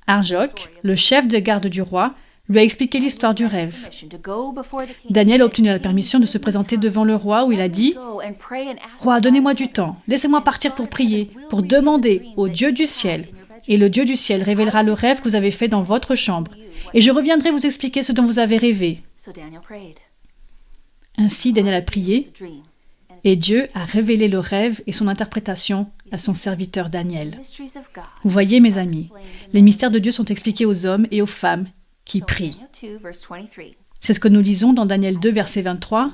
Speaker 1: Arjok, le chef de garde du roi, lui a expliqué l'histoire du rêve. Daniel a obtenu la permission de se présenter devant le roi où il a dit « Roi, donnez-moi du temps, laissez-moi partir pour prier, pour demander au Dieu du ciel. Et le Dieu du ciel révélera le rêve que vous avez fait dans votre chambre. Et je reviendrai vous expliquer ce dont vous avez rêvé. » Ainsi, Daniel a prié, et Dieu a révélé le rêve et son interprétation à son serviteur Daniel. Vous voyez, mes amis, les mystères de Dieu sont expliqués aux hommes et aux femmes qui prient. C'est ce que nous lisons dans Daniel 2, verset 23.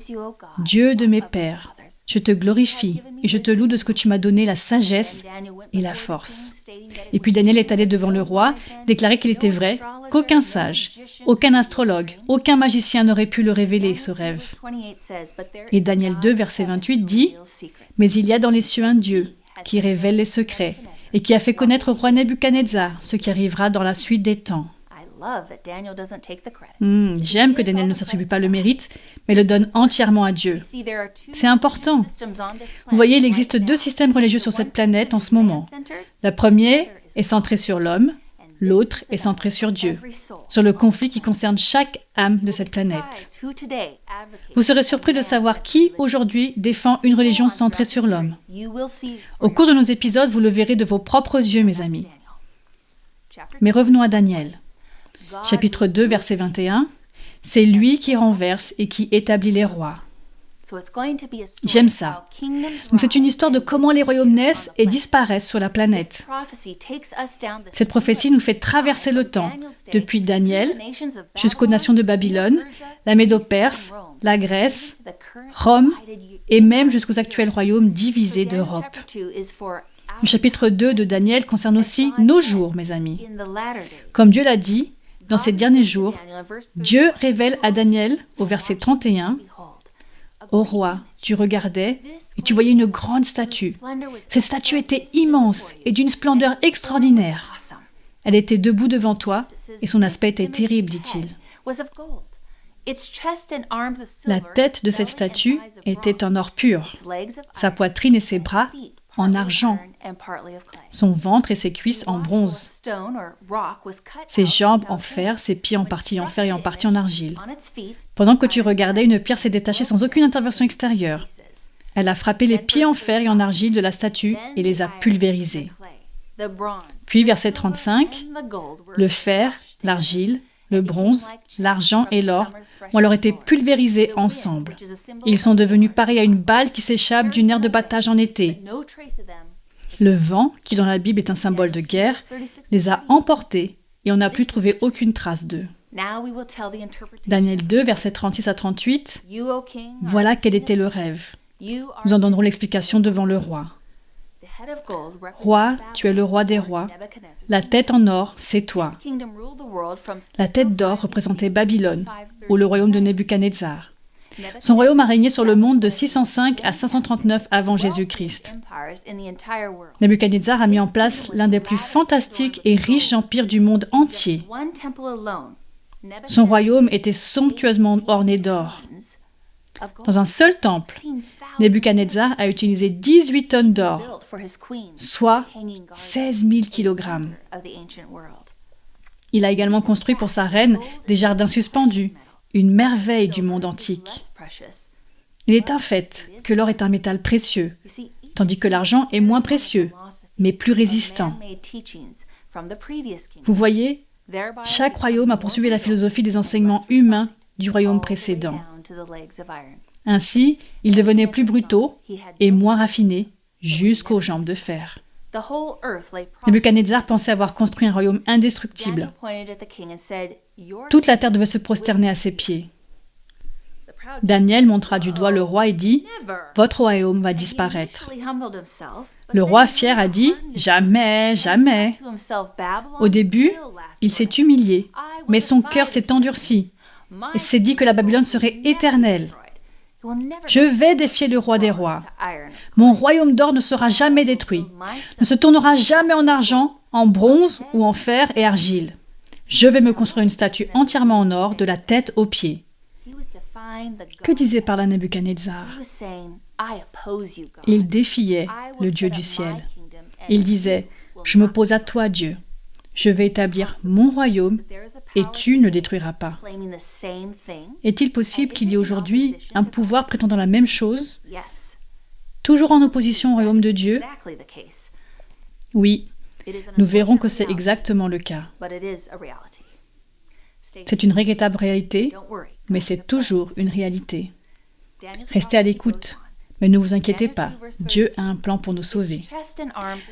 Speaker 1: « Dieu de mes pères, je te glorifie et je te loue de ce que tu m'as donné la sagesse et la force. » Et puis Daniel est allé devant le roi, déclarer qu'il était vrai, qu'aucun sage, aucun astrologue, aucun magicien n'aurait pu le révéler, ce rêve. Et Daniel 2, verset 28 dit « Mais il y a dans les cieux un Dieu qui révèle les secrets et qui a fait connaître au roi Nebuchadnezzar ce qui arrivera dans la suite des temps. » J'aime que Daniel ne s'attribue pas le mérite, mais le donne entièrement à Dieu. C'est important. Vous voyez, il existe 2 systèmes religieux sur cette planète en ce moment. Le premier est centré sur l'homme, l'autre est centré sur Dieu, sur le conflit qui concerne chaque âme de cette planète. Vous serez surpris de savoir qui, aujourd'hui, défend une religion centrée sur l'homme. Au cours de nos épisodes, vous le verrez de vos propres yeux, mes amis. Mais revenons à Daniel. Chapitre 2, verset 21, « C'est lui qui renverse et qui établit les rois. » J'aime ça. Donc c'est une histoire de comment les royaumes naissent et disparaissent sur la planète. Cette prophétie nous fait traverser le temps, depuis Daniel jusqu'aux nations de Babylone, la Médo-Perse, la Grèce, Rome et même jusqu'aux actuels royaumes divisés d'Europe. Le chapitre 2 de Daniel concerne aussi nos jours, mes amis. Comme Dieu l'a dit, dans ces derniers jours, Dieu révèle à Daniel, au verset 31, « Ô roi, tu regardais et tu voyais une grande statue. Cette statue était immense et d'une splendeur extraordinaire. Elle était debout devant toi et son aspect était terrible, dit-il. La tête de cette statue était en or pur, sa poitrine et ses bras en argent, son ventre et ses cuisses en bronze, ses jambes en fer, ses pieds en partie en fer et en partie en argile. Pendant que tu regardais, une pierre s'est détachée sans aucune intervention extérieure. Elle a frappé les pieds en fer et en argile de la statue et les a pulvérisés. » Puis, verset 35, « Le fer, l'argile, le bronze, l'argent et l'or ont alors été pulvérisés ensemble. Ils sont devenus pareils à une balle qui s'échappe d'une aire de battage en été. Le vent, qui dans la Bible est un symbole de guerre, les a emportés et on n'a plus trouvé aucune trace d'eux. » Daniel 2, versets 36 à 38, « Voilà quel était le rêve. Nous en donnerons l'explication devant le roi. Roi, tu es le roi des rois. La tête en or, c'est toi. La tête d'or représentait Babylone, ou le royaume de Nebuchadnezzar. Son royaume a régné sur le monde de 605 à 539 avant Jésus-Christ. Nebuchadnezzar a mis en place l'un des plus fantastiques et riches empires du monde entier. Son royaume était somptueusement orné d'or. Dans un seul temple, Nebuchadnezzar a utilisé 18 tonnes d'or, soit 16 000 kilogrammes. Il a également construit pour sa reine des jardins suspendus, une merveille du monde antique. Il est un fait que l'or est un métal précieux, tandis que l'argent est moins précieux, mais plus résistant. Vous voyez, chaque royaume a poursuivi la philosophie des enseignements humains du royaume précédent. Ainsi, ils devenaient plus brutaux et moins raffinés jusqu'aux jambes de fer. Nebuchadnezzar pensait avoir construit un royaume indestructible. Toute la terre devait se prosterner à ses pieds. Daniel montra du doigt le roi et dit « Votre royaume va disparaître. » Le roi fier a dit « Jamais, jamais. » Au début, il s'est humilié, mais son cœur s'est endurci et s'est dit que la Babylone serait éternelle. Je vais défier le roi des rois. Mon royaume d'or ne sera jamais détruit, ne se tournera jamais en argent, en bronze ou en fer et argile. Je vais me construire une statue entièrement en or, de la tête aux pieds. Que disait par là Nebuchadnezzar? Il défiait le Dieu du ciel. Il disait « Je m'oppose à toi, Dieu. Je vais établir mon royaume et tu ne le détruiras pas. » Est-il possible qu'il y ait aujourd'hui un pouvoir prétendant la même chose, toujours en opposition au royaume de Dieu? Oui, nous verrons que c'est exactement le cas. C'est une regrettable réalité, mais c'est toujours une réalité. Restez à l'écoute, mais ne vous inquiétez pas, Dieu a un plan pour nous sauver.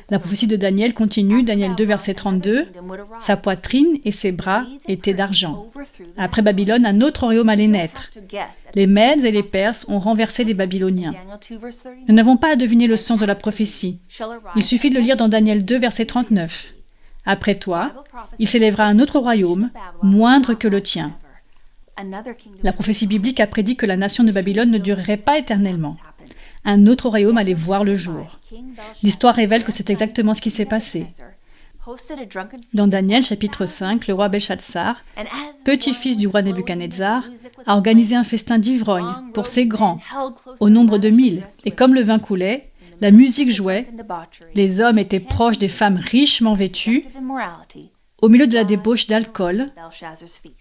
Speaker 1: La prophétie de Daniel continue, Daniel 2, verset 32, « Sa poitrine et ses bras étaient d'argent. Après Babylone, un autre royaume allait naître. Les Mèdes et les Perses ont renversé les Babyloniens. » Nous n'avons pas à deviner le sens de la prophétie. Il suffit de le lire dans Daniel 2, verset 39. « Après toi, il s'élèvera un autre royaume, moindre que le tien. » La prophétie biblique a prédit que la nation de Babylone ne durerait pas éternellement. Un autre royaume allait voir le jour. L'histoire révèle que c'est exactement ce qui s'est passé. Dans Daniel chapitre 5, le roi Belshazzar, petit-fils du roi Nebuchadnezzar, a organisé un festin d'ivrogne pour ses grands, au nombre de 1000, et comme le vin coulait, la musique jouait, les hommes étaient proches des femmes richement vêtues, au milieu de la débauche d'alcool,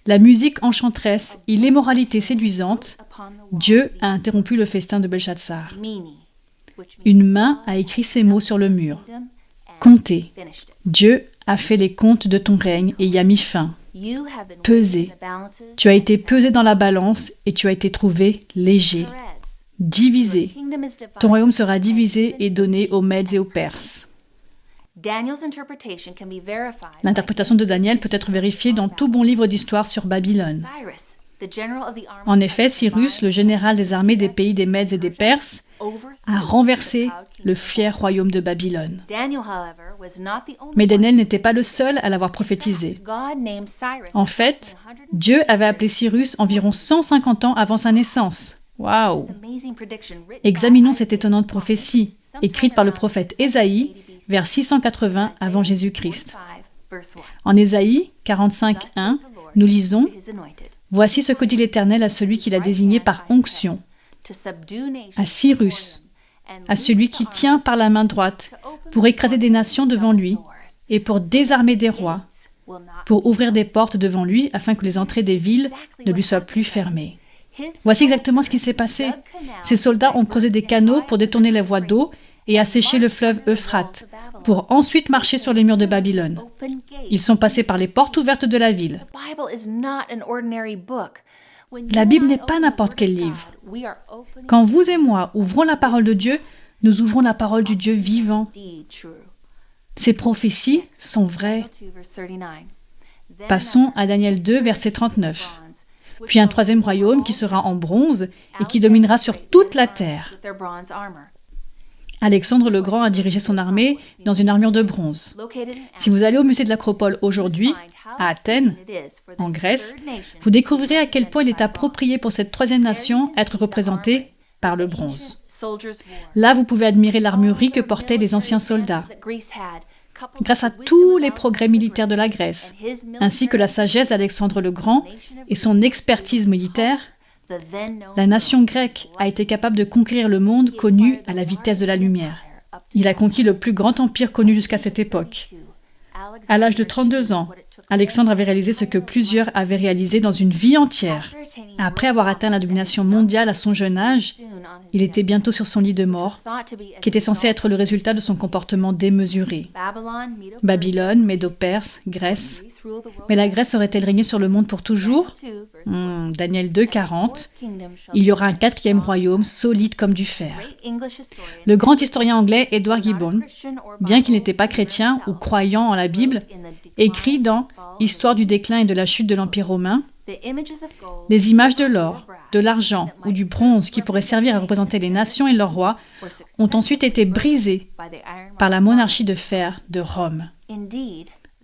Speaker 1: la musique enchanteresse et l'immoralité séduisante, Dieu a interrompu le festin de Belshazzar. Une main a écrit ces mots sur le mur. Comptez. Dieu a fait les comptes de ton règne et y a mis fin. Pesé. Tu as été pesé dans la balance et tu as été trouvé léger. Divisé. Ton royaume sera divisé et donné aux Mèdes et aux Perses. L'interprétation de Daniel peut être vérifiée dans tout bon livre d'histoire sur Babylone. En effet, Cyrus, le général des armées des pays des Mèdes et des Perses, a renversé le fier royaume de Babylone. Mais Daniel n'était pas le seul à l'avoir prophétisé. En fait, Dieu avait appelé Cyrus environ 150 ans avant sa naissance. Waouh! Examinons cette étonnante prophétie, écrite par le prophète Ésaïe, vers 680 avant Jésus-Christ. En Ésaïe 45:1, nous lisons « Voici ce que dit l'Éternel à celui qu'il a désigné par onction, à Cyrus, à celui qui tient par la main droite, pour écraser des nations devant lui, et pour désarmer des rois, pour ouvrir des portes devant lui, afin que les entrées des villes ne lui soient plus fermées. » Voici exactement ce qui s'est passé. Ces soldats ont creusé des canaux pour détourner les voies d'eau et assécher le fleuve Euphrate, pour ensuite marcher sur les murs de Babylone. Ils sont passés par les portes ouvertes de la ville. La Bible n'est pas n'importe quel livre. Quand vous et moi ouvrons la parole de Dieu, nous ouvrons la parole du Dieu vivant. Ces prophéties sont vraies. Passons à Daniel 2, verset 39. Puis un troisième royaume qui sera en bronze et qui dominera sur toute la terre. Alexandre le Grand a dirigé son armée dans une armure de bronze. Si vous allez au musée de l'Acropole aujourd'hui, à Athènes, en Grèce, vous découvrirez à quel point il est approprié pour cette troisième nation être représentée par le bronze. Là, vous pouvez admirer l'armurerie que portaient les anciens soldats. Grâce à tous les progrès militaires de la Grèce, ainsi que la sagesse d'Alexandre le Grand et son expertise militaire, la nation grecque a été capable de conquérir le monde connu à la vitesse de la lumière. Il a conquis le plus grand empire connu jusqu'à cette époque. À l'âge de 32 ans, Alexandre avait réalisé ce que plusieurs avaient réalisé dans une vie entière. Après avoir atteint la domination mondiale à son jeune âge, il était bientôt sur son lit de mort, qui était censé être le résultat de son comportement démesuré. Babylone, Médo-Perse, Grèce. Mais la Grèce aurait-elle régné sur le monde pour toujours? Daniel 2, 40. Il y aura un quatrième royaume solide comme du fer. Le grand historien anglais Edward Gibbon, bien qu'il n'était pas chrétien ou croyant en la Bible, écrit dans Histoire du déclin et de la chute de l'Empire romain, les images de l'or, de l'argent ou du bronze qui pourraient servir à représenter les nations et leurs rois ont ensuite été brisées par la monarchie de fer de Rome.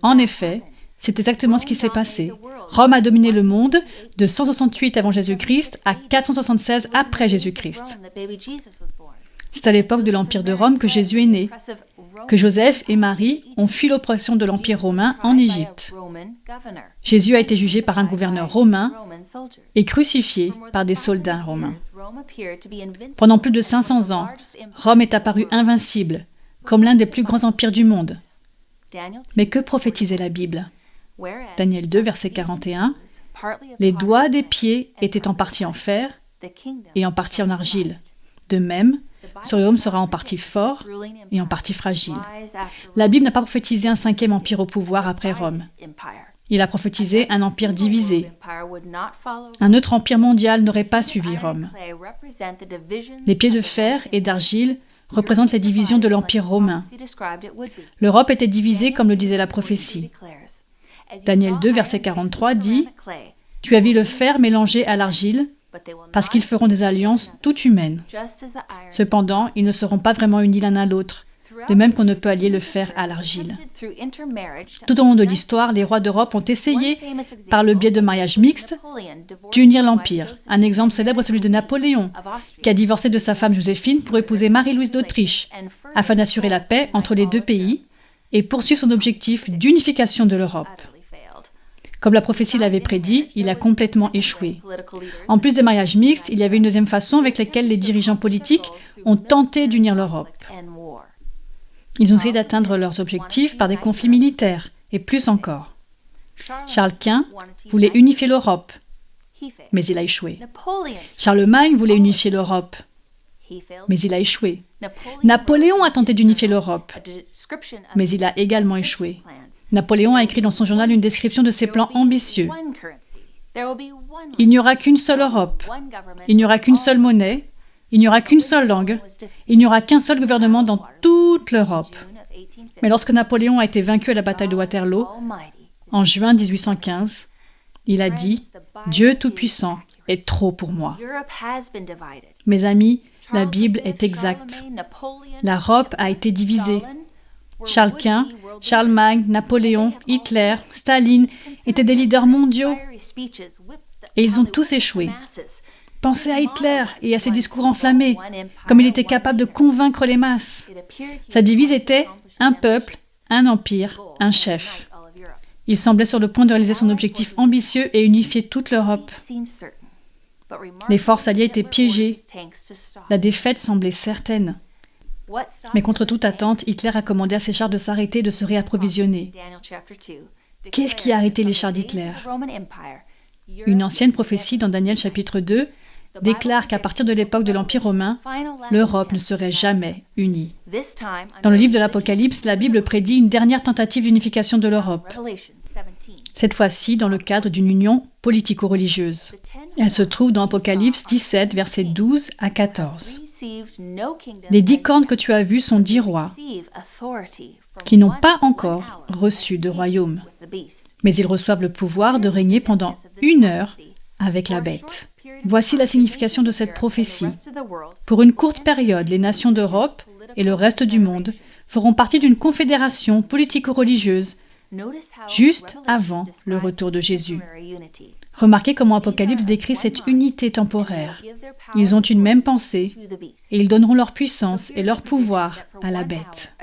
Speaker 1: En effet, c'est exactement ce qui s'est passé. Rome a dominé le monde de 168 avant Jésus-Christ à 476 après Jésus-Christ. C'est à l'époque de l'Empire de Rome que Jésus est né, que Joseph et Marie ont fui l'oppression de l'Empire romain en Égypte. Jésus a été jugé par un gouverneur romain et crucifié par des soldats romains. Pendant plus de 500 ans, Rome est apparue invincible, comme l'un des plus grands empires du monde. Mais que prophétisait la Bible? Daniel 2, verset 41, « Les doigts des pieds étaient en partie en fer et en partie en argile. De même, ce royaume sera en partie fort et en partie fragile. » La Bible n'a pas prophétisé un 5e empire au pouvoir après Rome. Il a prophétisé un empire divisé. Un autre empire mondial n'aurait pas suivi Rome. Les pieds de fer et d'argile représentent les divisions de l'empire romain. L'Europe était divisée comme le disait la prophétie. Daniel 2, verset 43 dit « Tu as vu le fer mélangé à l'argile, parce qu'ils feront des alliances toutes humaines. Cependant, ils ne seront pas vraiment unis l'un à l'autre, de même qu'on ne peut allier le fer à l'argile. » Tout au long de l'histoire, les rois d'Europe ont essayé, par le biais de mariages mixtes, d'unir l'Empire. Un exemple célèbre est celui de Napoléon, qui a divorcé de sa femme Joséphine pour épouser Marie-Louise d'Autriche, afin d'assurer la paix entre les deux pays et poursuivre son objectif d'unification de l'Europe. Comme la prophétie l'avait prédit, il a complètement échoué. En plus des mariages mixtes, il y avait une deuxième façon avec laquelle les dirigeants politiques ont tenté d'unir l'Europe. Ils ont essayé d'atteindre leurs objectifs par des conflits militaires, et plus encore. Charles Quint voulait unifier l'Europe, mais il a échoué. Charlemagne voulait unifier l'Europe, mais il a échoué. Napoléon a tenté d'unifier l'Europe, mais il a également échoué. Napoléon a écrit dans son journal une description de ses plans ambitieux. Il n'y aura qu'une seule Europe, il n'y aura qu'une seule monnaie, il n'y aura qu'une seule langue, il n'y aura qu'un seul gouvernement dans toute l'Europe. Mais lorsque Napoléon a été vaincu à la bataille de Waterloo, en juin 1815, il a dit « Dieu Tout-Puissant est trop pour moi ». Mes amis, la Bible est exacte. L'Europe a été divisée. Charles Quint, Charlemagne, Napoléon, Hitler, Staline étaient des leaders mondiaux et ils ont tous échoué. Pensez à Hitler et à ses discours enflammés, comme il était capable de convaincre les masses. Sa devise était « un peuple, un empire, un chef ». Il semblait sur le point de réaliser son objectif ambitieux et unifier toute l'Europe. Les forces alliées étaient piégées. La défaite semblait certaine. Mais contre toute attente, Hitler a commandé à ses chars de s'arrêter et de se réapprovisionner. Qu'est-ce qui a arrêté les chars d'Hitler? Une ancienne prophétie dans Daniel chapitre 2 déclare qu'à partir de l'époque de l'Empire romain, l'Europe ne serait jamais unie. Dans le livre de l'Apocalypse, la Bible prédit une dernière tentative d'unification de l'Europe. Cette fois-ci dans le cadre d'une union politico-religieuse. Elle se trouve dans Apocalypse 17, versets 12 à 14. Les 10 cornes que tu as vues sont 10 rois qui n'ont pas encore reçu de royaume, mais ils reçoivent le pouvoir de régner pendant 1 heure avec la bête. Voici la signification de cette prophétie. Pour une courte période, les nations d'Europe et le reste du monde feront partie d'une confédération politico-religieuse juste avant le retour de Jésus. Remarquez comment Apocalypse décrit cette unité temporaire. Ils ont une même pensée et ils donneront leur puissance et leur pouvoir à la bête.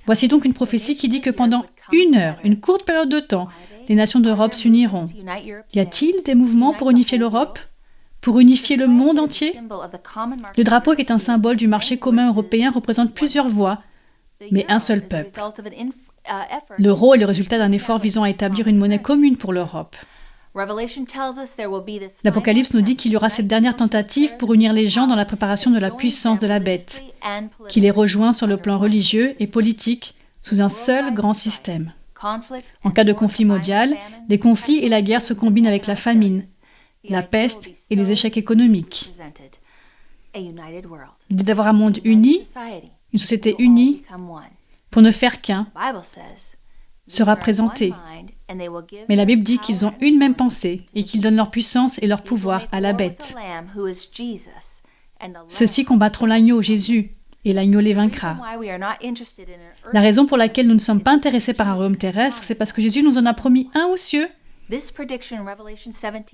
Speaker 1: Voici donc une prophétie qui dit que pendant 1 heure, une courte période de temps, les nations d'Europe s'uniront. Y a-t-il des mouvements pour unifier l'Europe? Pour unifier le monde entier? Le drapeau, qui est un symbole du marché commun européen, représente plusieurs voix, mais un seul peuple. L'euro est le résultat d'un effort visant à établir une monnaie commune pour l'Europe. L'Apocalypse nous dit qu'il y aura cette dernière tentative pour unir les gens dans la préparation de la puissance de la bête, qui les rejoint sur le plan religieux et politique sous un seul grand système. En cas de conflit mondial, les conflits et la guerre se combinent avec la famine, la peste et les échecs économiques. L'idée d'avoir un monde uni, une société unie, pour ne faire qu'un, sera présentée. Mais la Bible dit qu'ils ont une même pensée et qu'ils donnent leur puissance et leur pouvoir à la bête. Ceux-ci combattront l'agneau, Jésus, et l'agneau les vaincra. La raison pour laquelle nous ne sommes pas intéressés par un royaume terrestre, c'est parce que Jésus nous en a promis un aux cieux.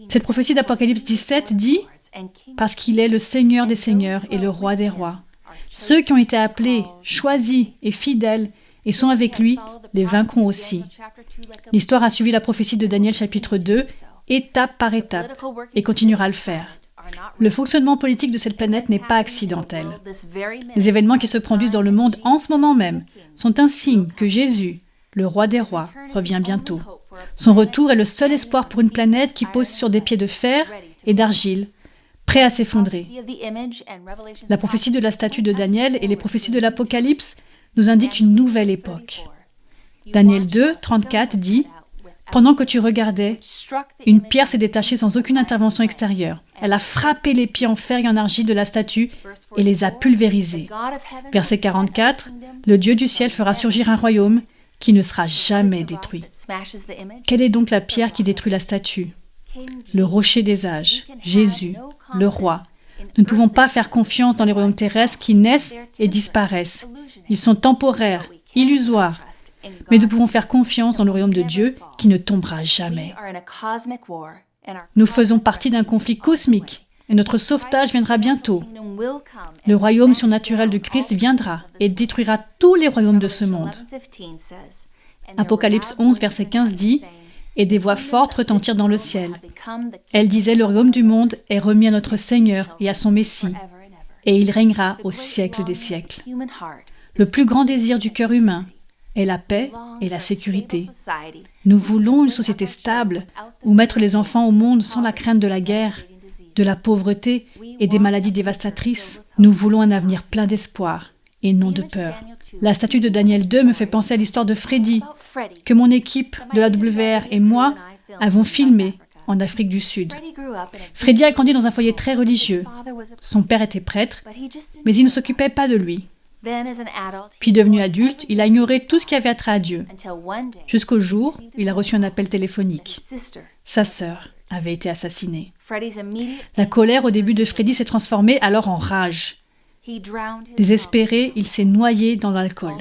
Speaker 1: Cette prophétie d'Apocalypse 17 dit « Parce qu'il est le Seigneur des seigneurs et le Roi des rois. Ceux qui ont été appelés, choisis et fidèles et sont avec lui, les vaincront aussi. » L'histoire a suivi la prophétie de Daniel chapitre 2, étape par étape, et continuera à le faire. Le fonctionnement politique de cette planète n'est pas accidentel. Les événements qui se produisent dans le monde en ce moment même sont un signe que Jésus, le roi des rois, revient bientôt. Son retour est le seul espoir pour une planète qui pose sur des pieds de fer et d'argile, prêt à s'effondrer. La prophétie de la statue de Daniel et les prophéties de l'Apocalypse nous indiquent une nouvelle époque. Daniel 2, 34 dit « Pendant que tu regardais, une pierre s'est détachée sans aucune intervention extérieure. Elle a frappé les pieds en fer et en argile de la statue et les a pulvérisés. » Verset 44, « Le Dieu du ciel fera surgir un royaume qui ne sera jamais détruit. » Quelle est donc la pierre qui détruit la statue ? Le rocher des âges, Jésus, le roi. Nous ne pouvons pas faire confiance dans les royaumes terrestres qui naissent et disparaissent. Ils sont temporaires, illusoires. Mais nous pouvons faire confiance dans le royaume de Dieu qui ne tombera jamais. Nous faisons partie d'un conflit cosmique et notre sauvetage viendra bientôt. Le royaume surnaturel de Christ viendra et détruira tous les royaumes de ce monde. Apocalypse 11, verset 15 dit « Et des voix fortes retentirent dans le ciel. Elles disaient « Le royaume du monde est remis à notre Seigneur et à son Messie, et il régnera au siècle des siècles. » Le plus grand désir du cœur humain est la paix et la sécurité. Nous voulons une société stable où mettre les enfants au monde sans la crainte de la guerre, de la pauvreté et des maladies dévastatrices. Nous voulons un avenir plein d'espoir et non de peur. La statue de Daniel 2 me fait penser à l'histoire de Freddy, que mon équipe de la WR et moi avons filmé en Afrique du Sud. Freddy a grandi dans un foyer très religieux. Son père était prêtre, mais il ne s'occupait pas de lui. Puis devenu adulte, il a ignoré tout ce qui avait attrait à Dieu, jusqu'au jour où il a reçu un appel téléphonique. Sa sœur avait été assassinée. La colère au début de Freddy s'est transformée alors en rage. Désespéré, il s'est noyé dans l'alcool.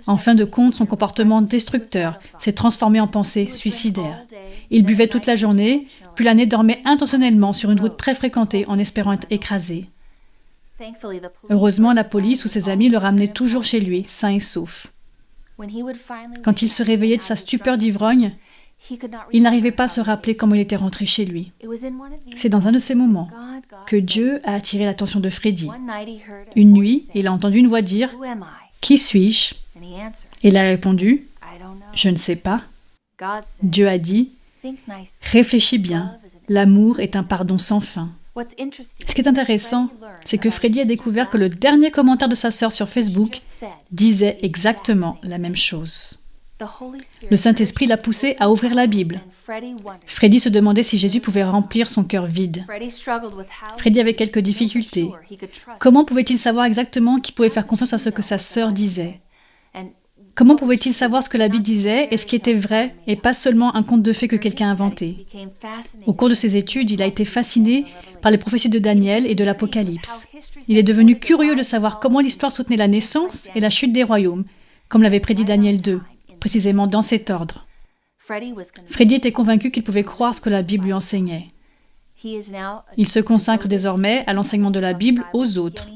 Speaker 1: En fin de compte, son comportement destructeur s'est transformé en pensée suicidaire. Il buvait toute la journée, puis l'année dormait intentionnellement sur une route très fréquentée en espérant être écrasé. Heureusement, la police ou ses amis le ramenaient toujours chez lui, sain et sauf. Quand il se réveillait de sa stupeur d'ivrogne, il n'arrivait pas à se rappeler comment il était rentré chez lui. C'est dans un de ces moments que Dieu a attiré l'attention de Freddy. Une nuit, il a entendu une voix dire « Qui suis-je » Et il a répondu « Je ne sais pas ». Dieu a dit « Réfléchis bien, l'amour est un pardon sans fin. » Ce qui est intéressant, c'est que Freddy a découvert que le dernier commentaire de sa sœur sur Facebook disait exactement la même chose. Le Saint-Esprit l'a poussé à ouvrir la Bible. Freddy se demandait si Jésus pouvait remplir son cœur vide. Freddy avait quelques difficultés. Comment pouvait-il savoir exactement qu'il pouvait faire confiance à ce que sa sœur disait ? Comment pouvait-il savoir ce que la Bible disait et ce qui était vrai et pas seulement un conte de fées que quelqu'un a inventé ? Au cours de ses études, il a été fasciné par les prophéties de Daniel et de l'Apocalypse. Il est devenu curieux de savoir comment l'histoire soutenait la naissance et la chute des royaumes, comme l'avait prédit Daniel 2, précisément dans cet ordre. Freddy était convaincu qu'il pouvait croire ce que la Bible lui enseignait. Il se consacre désormais à l'enseignement de la Bible aux autres,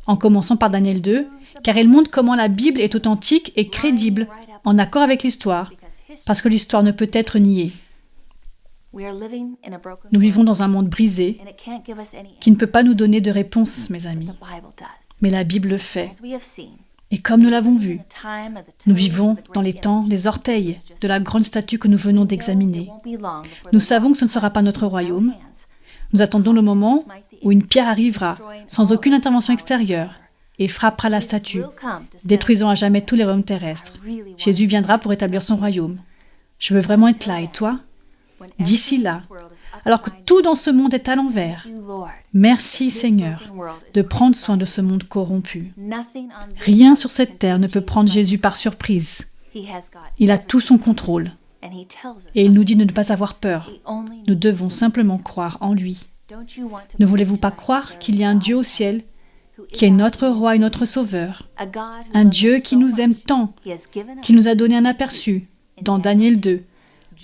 Speaker 1: en commençant par Daniel 2, car il montre comment la Bible est authentique et crédible, en accord avec l'histoire, parce que l'histoire ne peut être niée. Nous vivons dans un monde brisé qui ne peut pas nous donner de réponse, mes amis. Mais la Bible le fait. Et comme nous l'avons vu, nous vivons dans les temps des orteils de la grande statue que nous venons d'examiner. Nous savons que ce ne sera pas notre royaume. Nous attendons le moment où une pierre arrivera, sans aucune intervention extérieure, et frappera la statue, détruisant à jamais tous les royaumes terrestres. Jésus viendra pour établir son royaume. Je veux vraiment être là, et toi ? D'ici là, alors que tout dans ce monde est à l'envers, merci Seigneur de prendre soin de ce monde corrompu. Rien sur cette terre ne peut prendre Jésus par surprise. Il a tout son contrôle. Et il nous dit de ne pas avoir peur. Nous devons simplement croire en lui. Ne voulez-vous pas croire qu'il y a un Dieu au ciel qui est notre roi et notre sauveur, un Dieu qui nous aime tant, qui nous a donné un aperçu dans Daniel 2,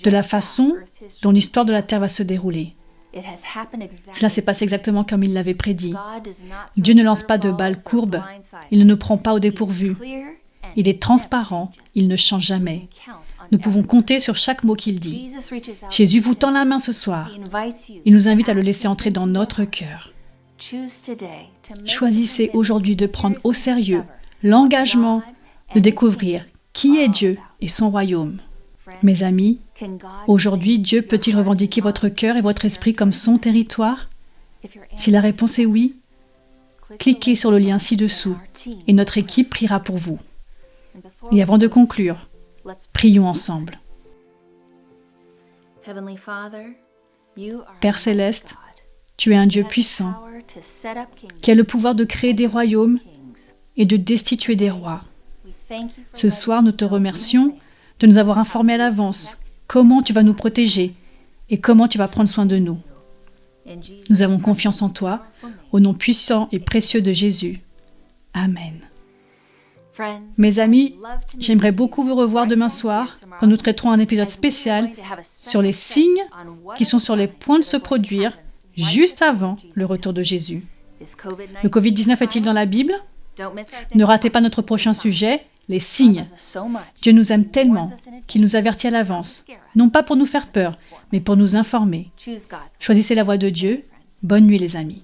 Speaker 1: de la façon dont l'histoire de la terre va se dérouler. Cela s'est passé exactement comme il l'avait prédit. Dieu ne lance pas de balles courbes, il ne nous prend pas au dépourvu. Il est transparent, il ne change jamais. Nous pouvons compter sur chaque mot qu'il dit. Jésus vous tend la main ce soir. Il nous invite à le laisser entrer dans notre cœur. Choisissez aujourd'hui de prendre au sérieux l'engagement de découvrir qui est Dieu et son royaume. Mes amis, aujourd'hui, Dieu peut-il revendiquer votre cœur et votre esprit comme son territoire? Si la réponse est oui, cliquez sur le lien ci-dessous et notre équipe priera pour vous. Et avant de conclure, prions ensemble. Père céleste, tu es un Dieu puissant qui a le pouvoir de créer des royaumes et de destituer des rois. Ce soir, nous te remercions de nous avoir informés à l'avance comment tu vas nous protéger et comment tu vas prendre soin de nous. Nous avons confiance en toi, au nom puissant et précieux de Jésus. Amen. Mes amis, j'aimerais beaucoup vous revoir demain soir quand nous traiterons un épisode spécial sur les signes qui sont sur les points de se produire juste avant le retour de Jésus. Le Covid-19 est-il dans la Bible? Ne ratez pas notre prochain sujet, les signes. Dieu nous aime tellement qu'il nous avertit à l'avance, non pas pour nous faire peur, mais pour nous informer. Choisissez la voie de Dieu. Bonne nuit les amis.